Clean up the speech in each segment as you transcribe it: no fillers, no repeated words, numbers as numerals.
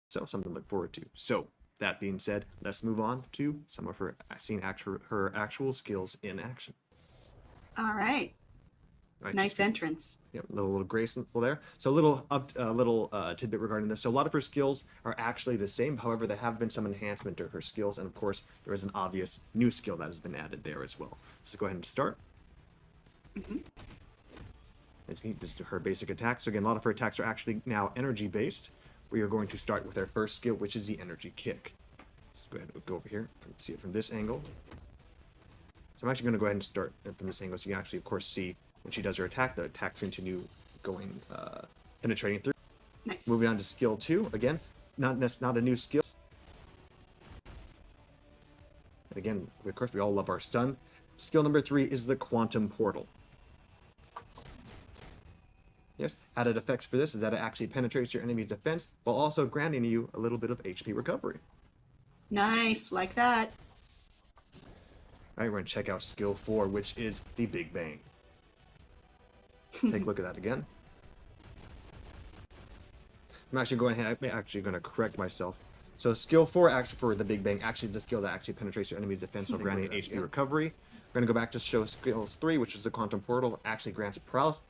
So something to look forward to. So that being said, let's move on to some of her actual skills in action. All right. Nice entrance. Yep, a little graceful there. So a little tidbit regarding this. So a lot of her skills are actually the same. However, there have been some enhancement to her skills, and of course, there is an obvious new skill that has been added there as well. So let's go ahead and start. This is her basic attack. So again, a lot of her attacks are actually now energy based. We are going to start with our first skill, which is the energy kick. Let's go ahead and go over here, see it from this angle. So I'm actually going to go ahead and start from this angle, so you can actually, of course, see when she does her attack, the attacks continue going, penetrating through. Nice. Moving on to skill 2. Again, not a new skill. And again, of course, we all love our stun. Skill number 3 is the quantum portal. Yes, added effects for this is that it actually penetrates your enemy's defense while also granting you a little bit of HP recovery. Nice, like that. All right, we're going to check out skill 4, which is the Big Bang. Take a look at that again. I'm actually going to correct myself. So skill 4 actually for the Big Bang actually is a skill that actually penetrates your enemy's defense while granting HP recovery. We're going to go back to show skills 3, which is the quantum portal. Actually grants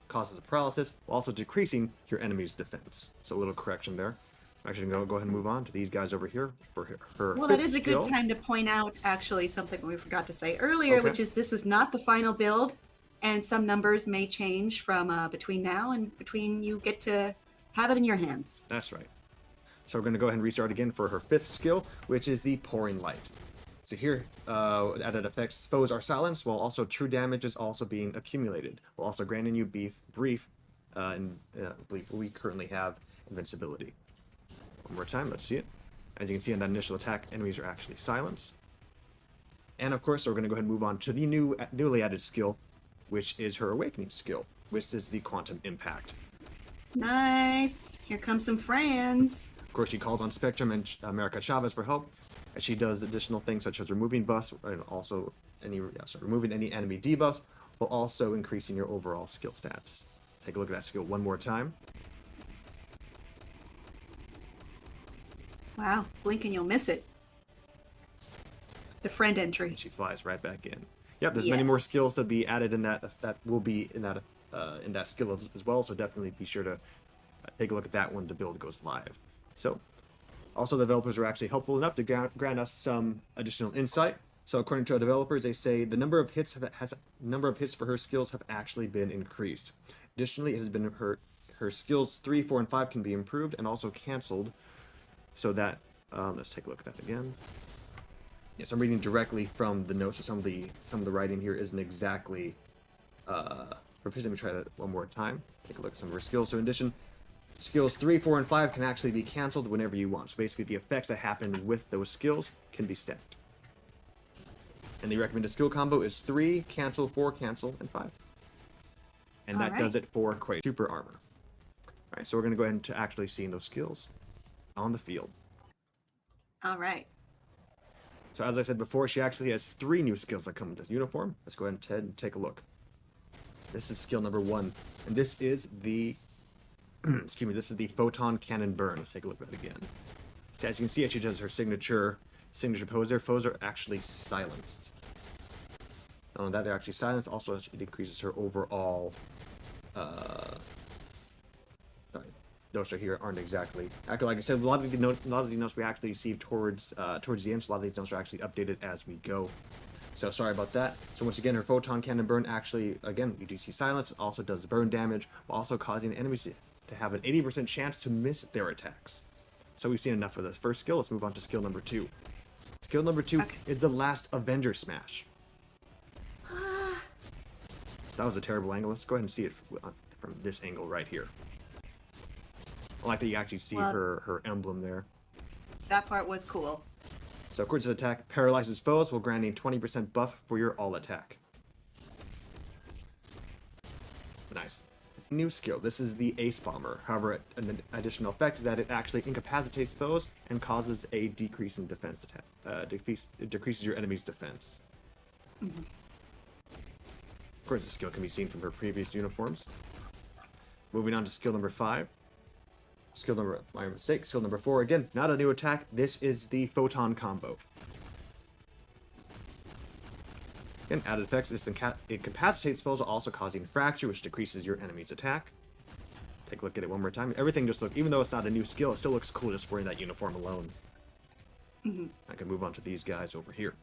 causes a paralysis while also decreasing your enemy's defense. So a little correction there. I'm actually going to go ahead and move on to these guys over here for her. Well, that is a good time to point out actually something we forgot to say earlier, which is this is not the final build, and some numbers may change from between now and between you get to have it in your hands. That's right. So we're going to go ahead and restart again for her 5th skill, which is the pouring light. So here, added effects, foes are silenced, while also true damage is also being accumulated, while also granting you brief, and I believe we currently have invincibility. One more time, let's see it. As you can see in that initial attack, enemies are actually silenced. And of course, we're going to go ahead and move on to the newly added skill, which is her awakening skill, which is the quantum impact. Nice. Here comes some friends. Of course, she calls on Spectrum and America Chavez for help, as she does additional things such as removing buffs and also removing any enemy debuffs, while also increasing your overall skill stats. Take a look at that skill one more time. Wow, blink and you'll miss it. The friend entry. And she flies right back in. Yep, there's many more skills to be added in that will be in that skill as well. So definitely be sure to take a look at that when the build goes live. So, also the developers are actually helpful enough to grant us some additional insight. So according to our developers, they say the number of hits for her skills have actually been increased. Additionally, it has been her skills 3, 4, and 5 can be improved and also canceled. So that let's take a look at that again. Yes, I'm reading directly from the notes. So some of the writing here isn't exactly proficient. Let me try that one more time. Take a look at some of her skills. So in addition, skills 3, 4, and 5 can actually be canceled whenever you want. So basically, the effects that happen with those skills can be stacked. And the recommended skill combo is 3, cancel, 4, cancel, and 5. And that does it for super armor. All right, so we're going to go ahead and actually see those skills on the field. All right. So as I said before, she actually has 3 new skills that come with this uniform. Let's go ahead and take a look. This is skill number 1, and this is the excuse me, this is the Photon Cannon Burn. Let's take a look at that again. So as you can see, she does her signature pose there. Foes are actually silenced. Not only that, they're actually silenced, also it increases her overall notes right here aren't exactly like I said, a lot of these notes we actually see towards the end, so a lot of these notes are actually updated as we go. So sorry about that. So once again, her Photon Cannon Burn actually, again, you do see silence, also does burn damage, while also causing enemies to have an 80% chance to miss their attacks. So we've seen enough of the first skill. Let's move on to skill number 2. Skill number 2 is the last Avenger Smash. That was a terrible angle. Let's go ahead and see it from this angle right here. I like that you actually see her emblem there. That part was cool. So of course, this attack paralyzes foes while granting 20% buff for your all attack. Nice. New skill. This is the Ace Bomber. However, an additional effect is that it actually incapacitates foes and causes a decrease in defense attack. It decreases your enemy's defense. Of course, the skill can be seen from her previous uniforms. Moving on to skill number 5. Skill number, my mistake, skill number 4, again, not a new attack. This is the Photon Combo. Again, added effects, it incapacitates foes while also causing fracture, which decreases your enemy's attack. Take a look at it one more time. Everything just looks, even though it's not a new skill, it still looks cool just wearing that uniform alone. I can move on to these guys over here.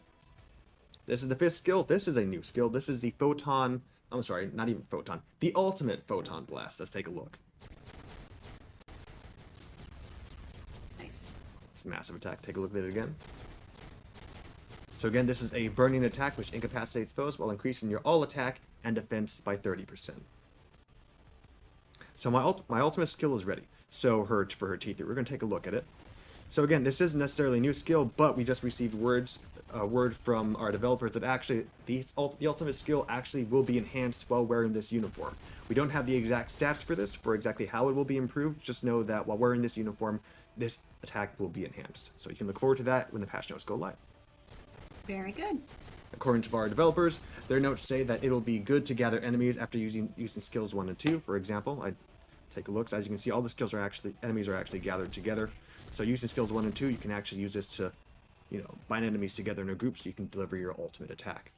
This is the 5th skill. This is a new skill. This is the Photon, I'm sorry, not even Photon, the Ultimate Photon Blast. Let's take a look. Nice. It's a massive attack. Take a look at it again. So again, this is a burning attack which incapacitates foes while increasing your all attack and defense by 30%. So my ultimate skill is ready. So for her teeth, we're going to take a look at it. So again, this isn't necessarily a new skill, but we just received word from our developers that actually the ultimate skill actually will be enhanced while wearing this uniform. We don't have the exact stats for this, for exactly how it will be improved. Just know that while wearing this uniform, this attack will be enhanced. So you can look forward to that when the patch notes go live. Very good. According to our developers, their notes say that it'll be good to gather enemies after using skills 1 and 2. For example, I take a look. So as you can see, all the skills are enemies are actually gathered together. So using skills 1 and 2, you can actually use this to, bind enemies together in a group so you can deliver your ultimate attack.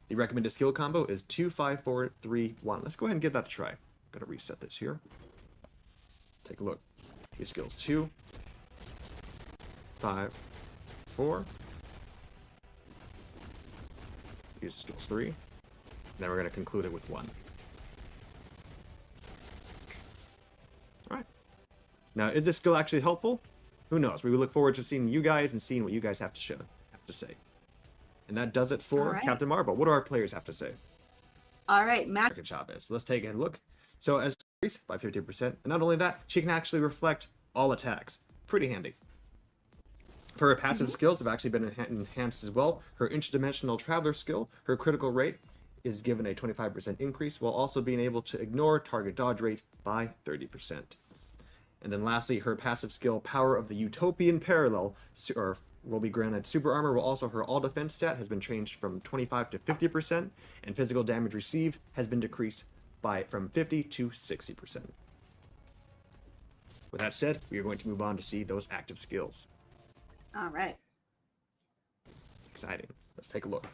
The recommended skill combo is 2, 5, 4, 3, 1. Let's go ahead and give that a try. Gotta reset this here. Take a look. These skills 2, 5, 4. Use skills 3. Then we're going to conclude it with 1. Alright. Now, is this skill actually helpful? Who knows? We will look forward to seeing you guys and seeing what you guys have to say. And that does it for Captain Marvel. What do our players have to say? All right, America Chavez. Let's take a look. So as increased by 50%, and not only that, she can actually reflect all attacks. Pretty handy. For her passive skills have actually been enhanced as well. Her interdimensional traveler skill, her critical rate is given a 25% increase, while also being able to ignore target dodge rate by 30%. And then lastly, her passive skill, Power of the Utopian Parallel, will be granted super armor, while also her all defense stat has been changed from 25 to 50%, and physical damage received has been decreased from 50 to 60%. With that said, we are going to move on to see those active skills. All right. Exciting. Let's take a look.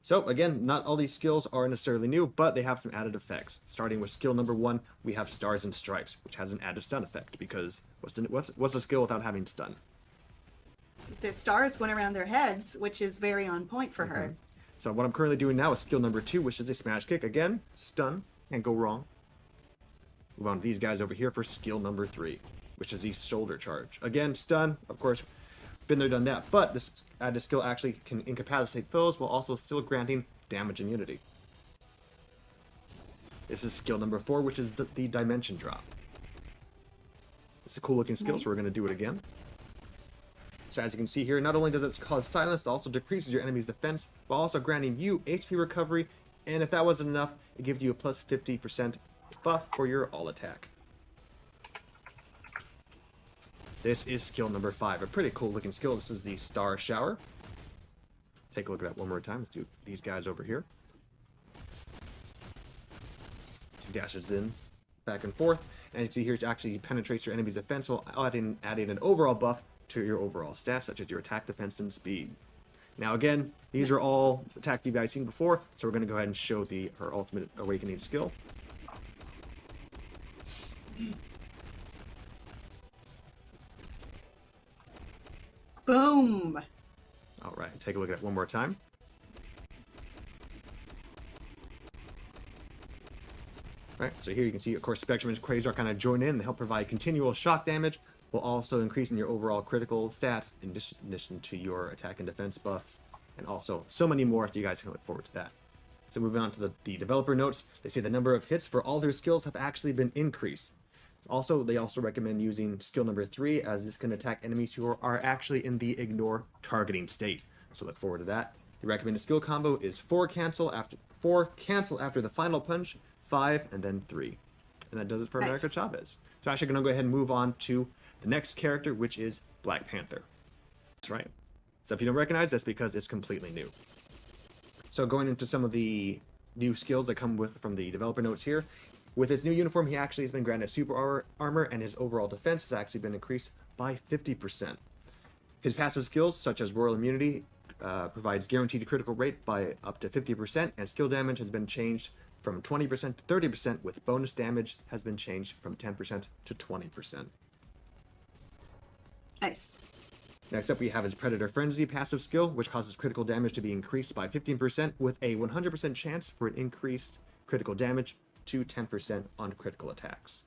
So again, not all these skills are necessarily new, but they have some added effects. Starting with skill number 1, we have Stars and Stripes, which has an added stun effect, because what's a skill without having stun? The stars went around their heads, which is very on point for her. So what I'm currently doing now is skill number 2, which is a Smash Kick. Again, stun, can't go wrong. Move on to these guys over here for skill number 3, which is the Shoulder Charge. Again, stun, of course. Been there, done that, but this added skill actually can incapacitate foes while also still granting damage immunity. This is skill number 4, which is the Dimension Drop. It's a cool looking skill, so we're going to do it again. So as you can see here, not only does it cause silence, it also decreases your enemy's defense while also granting you HP recovery, and if that wasn't enough, it gives you a plus 50% buff for your all attack. This is skill number 5, a pretty cool looking skill. This is the Star Shower. Take a look at that one more time. Let's do these guys over here. She dashes in, back and forth, and you see here it actually penetrates your enemy's defense while adding an overall buff to your overall stats, such as your attack, defense, and speed. Now again, these are all attacks you guys seen before, so we're going to go ahead and show her Ultimate Awakening skill. Boom! Alright, take a look at it one more time. Alright, so here you can see, of course, Spectrum and Quasar kind of join in and help provide continual shock damage, while also increasing your overall critical stats in addition to your attack and defense buffs, and also so many more. You guys can look forward to that. So moving on to the developer notes, they say the number of hits for all their skills have actually been increased. Also, they also recommend using skill number 3, as this can attack enemies who are actually in the ignore targeting state. So look forward to that. The recommended skill combo is 4 cancel after the final punch, 5, and then 3. And that does it for America Chavez. So actually going to go ahead and move on to the next character, which is Black Panther. That's right. So if you don't recognize, that's because it's completely new. So going into some of the new skills that come from the developer notes here, With his new uniform, he actually has been granted super armor, and his overall defense has actually been increased by 50%. His passive skills, such as Royal Immunity, provides guaranteed critical rate by up to 50%, and skill damage has been changed from 20% to 30%, with bonus damage has been changed from 10% to 20%. Nice. Next up, we have his Predator Frenzy passive skill, which causes critical damage to be increased by 15%, with a 100% chance for an increased critical damage to 10% on critical attacks.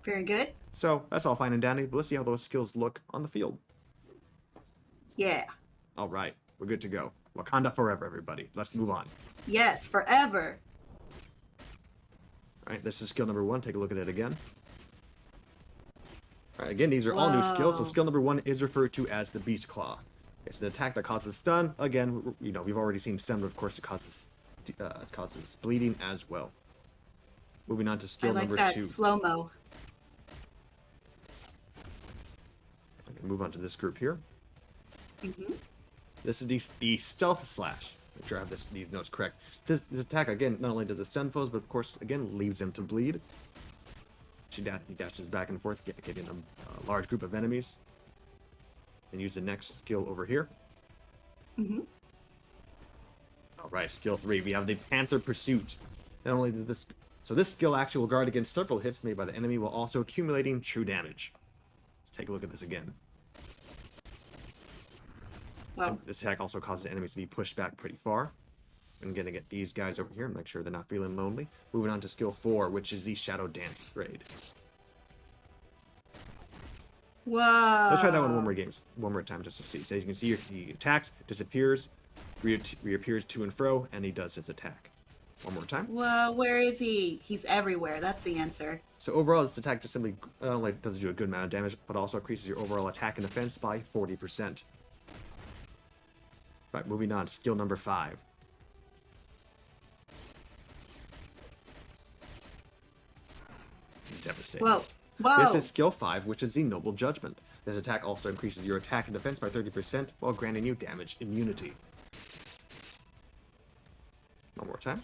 Very good. So, that's all fine and dandy, but let's see how those skills look on the field. Yeah. All right, we're good to go. Wakanda forever, everybody. Let's move on. Yes, forever. All right, this is skill number 1. Take a look at it again. All right, again, these are all new skills. So skill number 1 is referred to as the Beast Claw. It's an attack that causes stun. Again, you know, we've already seen stun, but of course it causes bleeding as well. Moving on to skill number 2. I like that slow-mo. I'm going to move on to this group here. Mm-hmm. This is the Stealth Slash. Make sure I have these notes correct. This attack, again, not only does it stun foes, but of course, again, leaves them to bleed. He dashes back and forth, getting them a large group of enemies. And use the next skill over here. Mm-hmm. Alright, skill 3. We have the Panther Pursuit. Not only does this... So this skill actually will guard against several hits made by the enemy while also accumulating true damage. Let's take a look at this again. Wow. This attack also causes enemies to be pushed back pretty far. I'm gonna get these guys over here and make sure they're not feeling lonely. Moving on to skill 4, which is the Shadow Dance Raid. Whoa. Let's try that one more time just to see. So you can see he attacks, disappears, reappears to and fro, and he does his attack. One more time. Whoa, where is he? He's everywhere. That's the answer. So overall, this attack just simply not only does do a good amount of damage, but also increases your overall attack and defense by 40%. Right, moving on, skill number 5. Devastating. Whoa. Whoa. This is skill 5, which is the Noble Judgment. This attack also increases your attack and defense by 30% while granting you damage immunity. One more time.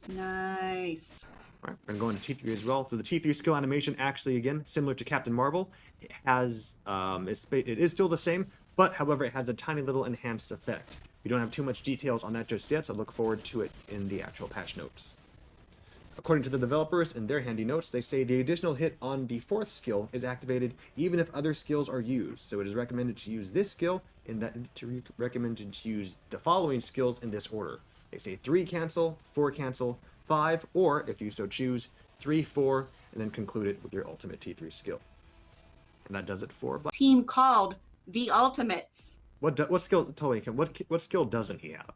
Nice. Alright, we're going to T3 as well. So the T3 skill animation, actually, again, similar to Captain Marvel, it has, it is still the same, but however, it has a tiny little enhanced effect. We don't have too much details on that just yet, so look forward to it in the actual patch notes. According to the developers in their handy notes, they say the additional hit on the 4th skill is activated even if other skills are used. So it is recommended to use this skill, recommended to use the following skills in this order. They say 3 cancel, 4 cancel, 5, or if you so choose, 3, 4, and then conclude it with your ultimate T3 skill. And that does it for Black. Team called the Ultimates. What skill? Totally. What skill doesn't he have?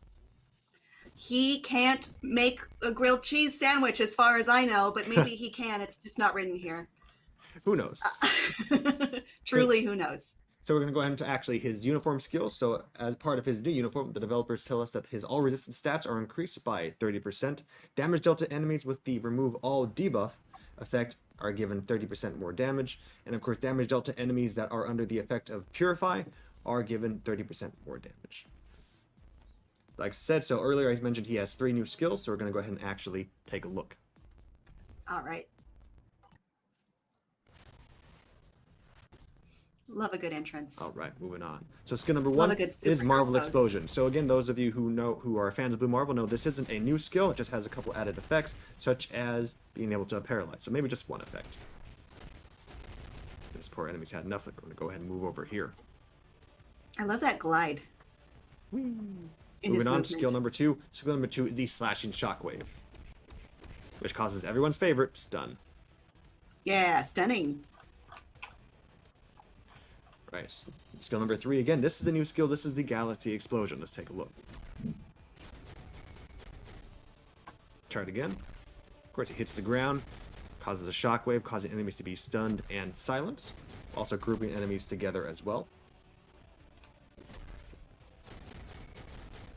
He can't make a grilled cheese sandwich, as far as I know, but maybe he can. It's just not written here. Who knows? Truly, who knows? So we're going to go ahead into actually his uniform skills. So as part of his new uniform, the developers tell us that his all resistance stats are increased by 30%. Damage dealt to enemies with the remove all debuff effect are given 30% more damage. And of course, damage dealt to enemies that are under the effect of Purify are given 30% more damage. Like I said, so earlier I mentioned he has 3 new skills, so we're going to go ahead and actually take a look. All right. Love a good entrance. All right, moving on. So skill number 1 is Marvel Explosion. So again, those of you who are fans of Blue Marvel know this isn't a new skill. It just has a couple added effects, such as being able to paralyze. So maybe just one effect. This poor enemy's had enough. We're going to go ahead and move over here. I love that glide. Whee. Moving on, skill number 2. Skill number 2 is the Slashing Shockwave, which causes everyone's favorite, stun. Yeah, stunning. Right, skill number 3, again, this is a new skill. This is the Galaxy Explosion. Let's take a look. Try it again. Of course, it hits the ground, causes a shockwave, causing enemies to be stunned and silenced, also grouping enemies together as well.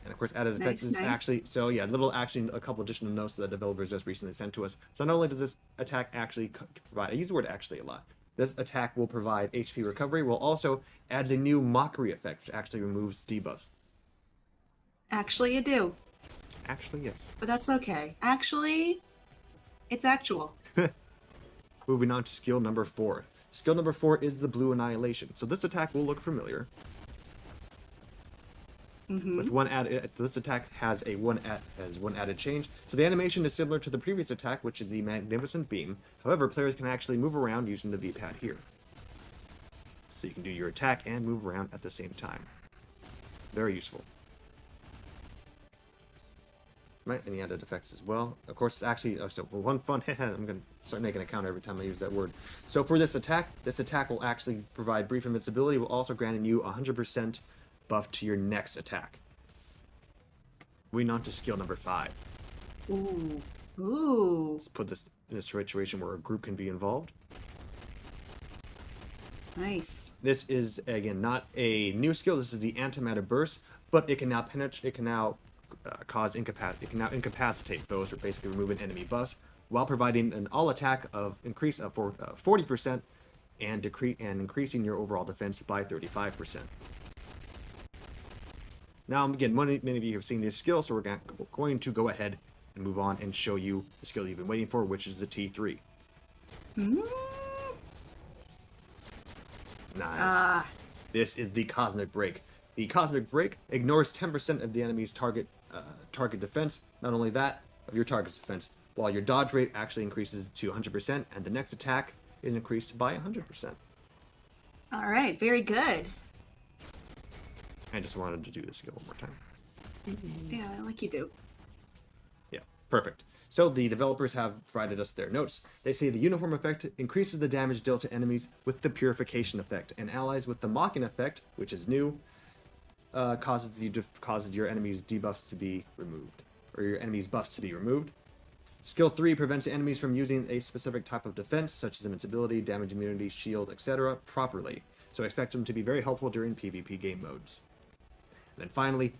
And of course, added effect is actually, so yeah, a couple additional notes that the developers just recently sent to us. So not only does this attack actually provide, I use the word actually a lot, this attack will provide HP recovery, while also adds a new mockery effect, which actually removes debuffs. Actually, you do. Actually, yes. But that's okay. Actually, It's actual. Moving on to skill number 4. Skill number 4 is the Blue Annihilation. So this attack will look familiar. With one added, this attack has one added change. So the animation is similar to the previous attack, which is the Magnificent Beam. However, players can actually move around using the V-pad here. So you can do your attack and move around at the same time. Very useful. Right, any added effects as well. Of course, it's actually one fun. I'm going to start making a counter every time I use that word. So for this attack will actually provide brief invincibility, while also granting you 100% buff to your next attack. Moving on to skill number 5. Ooh. Ooh. Let's put this in a situation where a group can be involved. Nice. This is, again, not a new skill. This is the Antimatter Burst, but it can now penetrate. It can now incapacitate foes, or basically remove an enemy buff, while providing an all attack of increase of 40% and increasing your overall defense by 35%. Now, again, many of you have seen this skill, so we're going to go ahead and move on and show you the skill you've been waiting for, which is the T3. Nice. This is the Cosmic Break. The Cosmic Break ignores 10% of the enemy's target defense. Not only that, of your target's defense, while your dodge rate actually increases to 100%, and the next attack is increased by 100%. All right, very good. I just wanted to do this skill one more time. Yeah, like you do. Yeah, perfect. So the developers have provided us their notes. They say the uniform effect increases the damage dealt to enemies with the purification effect, and allies with the mocking effect, which is new, causes your enemies' debuffs to be removed, or your enemies' buffs to be removed. Skill 3 prevents enemies from using a specific type of defense, such as invincibility, damage immunity, shield, etc., properly. So expect them to be very helpful during PvP game modes. And then finally,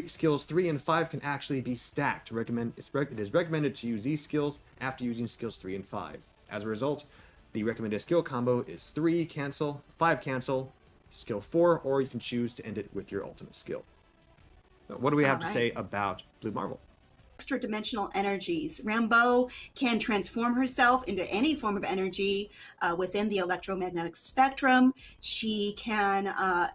skills 3 and 5 can actually be stacked. It is recommended to use these skills after using skills 3 and 5. As a result, the recommended skill combo is 3 cancel, 5 cancel, skill 4, or you can choose to end it with your ultimate skill. Now, what do we have to say about Blue Marvel? Extra dimensional energies. Rambeau can transform herself into any form of energy within the electromagnetic spectrum. She can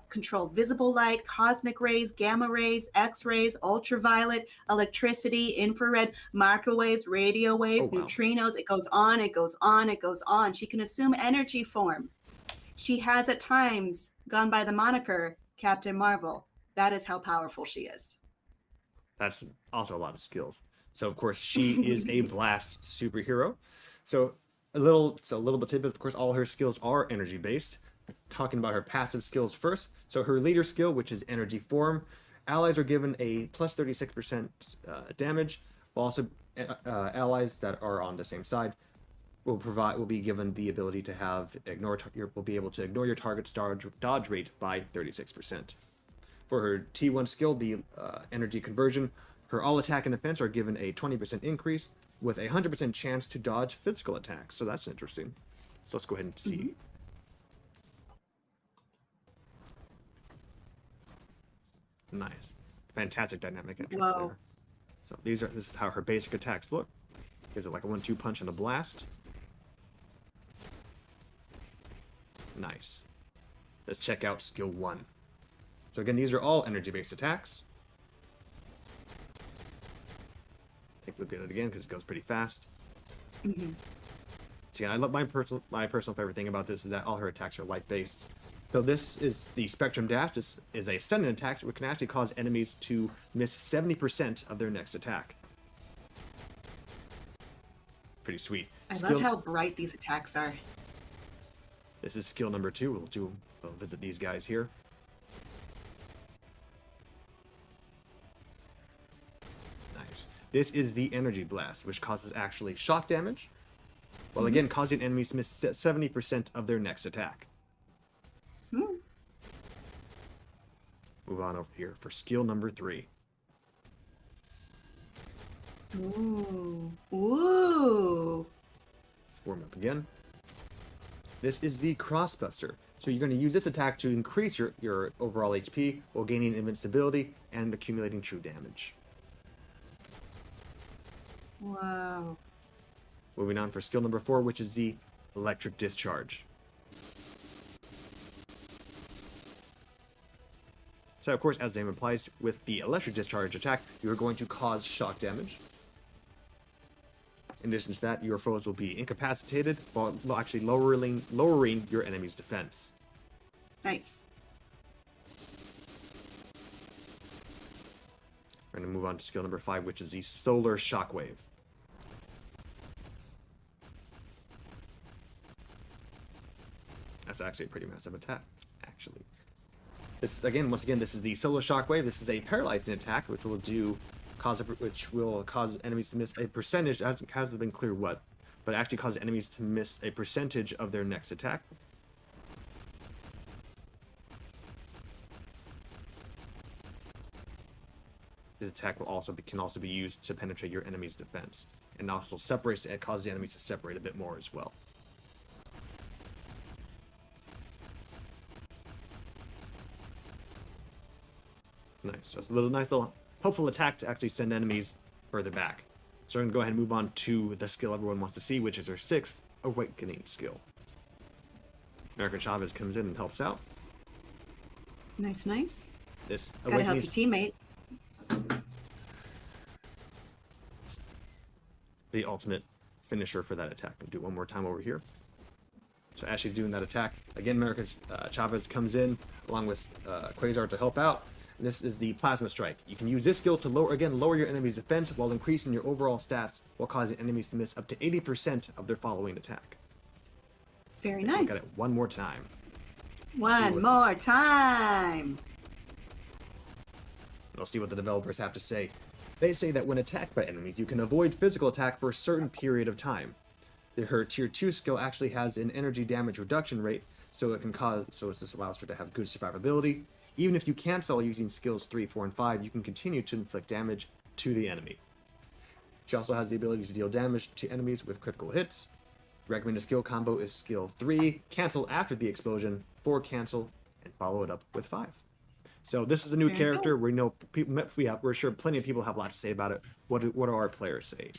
control visible light, cosmic rays, gamma rays, X-rays, ultraviolet, electricity, infrared, microwaves, radio waves, neutrinos. It goes on, it goes on, it goes on. She can assume energy form. She has at times gone by the moniker Captain Marvel. That is how powerful she is. That's also a lot of skills. So of course she is a blast superhero. So a little bit tidbit. Of course, all her skills are energy based. Talking about her passive skills first. So her leader skill, which is energy form, allies are given a plus 36% damage. While also allies that are on the same side will be given the ability to will be able to ignore your target's dodge rate by 36%. For her T1 skill, the energy conversion, her all attack and defense are given a 20% increase with a 100% chance to dodge physical attacks. So that's interesting. So let's go ahead and see. Nice. Fantastic dynamic entrance there. So this is how her basic attacks look. Gives it like a 1-2 punch and a blast. Nice. Let's check out skill 1. So again, these are all energy-based attacks. Take a look at it again because it goes pretty fast. So again, I love my personal favorite thing about this is that all her attacks are light-based. So this is the Spectrum Dash. This is a sudden attack which can actually cause enemies to miss 70% of their next attack. Pretty sweet. I love how bright these attacks are. This is skill number 2. We'll visit these guys here. This is the Energy Blast, which causes actually shock damage, while again causing enemies to miss 70% of their next attack. Move on over here for skill number 3. Ooh. Ooh. Let's warm up again. This is the Crossbuster. So you're going to use this attack to increase your overall HP while gaining invincibility and accumulating true damage. Wow. Moving on for skill number 4, which is the Electric Discharge. So, of course, as the name implies, with the Electric Discharge attack, you are going to cause shock damage. In addition to that, your foes will be incapacitated, while actually lowering your enemy's defense. Nice. We're going to move on to skill number 5, which is the Solar Shockwave. That's actually a pretty massive attack, actually. This once again, this is the Solar Shockwave. This is a paralyzing attack, which will cause enemies to miss a percentage. Hasn't been clear what, but it actually causes enemies to miss a percentage of their next attack. This attack can also be used to penetrate your enemy's defense, and also causes the enemies to separate a bit more as well. Nice. So it's a nice little helpful attack to actually send enemies further back. So we're going to go ahead and move on to the skill everyone wants to see, which is our 6th Awakening skill. America Chavez comes in and helps out. Nice, nice. This Gotta help your teammate. The ultimate finisher for that attack. I'll do it one more time over here. So as she's doing that attack, again, America Chavez comes in along with Quasar to help out. And this is the Plasma Strike. You can use this skill to lower your enemy's defense while increasing your overall stats, while causing enemies to miss up to 80% of their following attack. Very Look at nice. it one more time. One more time. We'll see what the developers have to say. They say that when attacked by enemies, you can avoid physical attack for a certain period of time. Her tier 2 skill actually has an energy damage reduction rate, so this allows her to have good survivability. Even if you cancel using skills 3, 4, and 5, you can continue to inflict damage to the enemy. She also has the ability to deal damage to enemies with critical hits. The recommended skill combo is skill 3, cancel after the explosion, 4 cancel, and follow it up with 5. So this is a new character. We know we're sure plenty of people have a lot to say about it. What do our players say?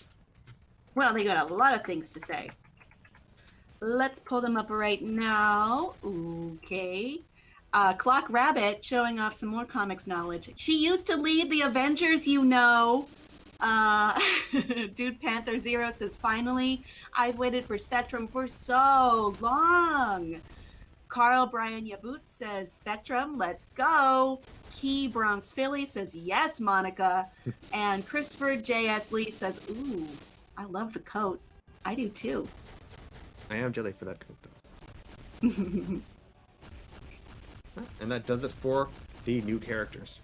Well, they got a lot of things to say. Let's pull them up right now. Okay. Clock Rabbit showing off some more comics knowledge. She used to lead the Avengers, you know. Dude Panther Zero says, finally, I've waited for Spectrum for so long. Carl Brian Yabut says, Spectrum, let's go. Key Bronx Philly says, yes, Monica. And Christopher J.S. Lee says, ooh, I love the coat. I do too. I am jelly for that coat, though. And that does it for the new characters.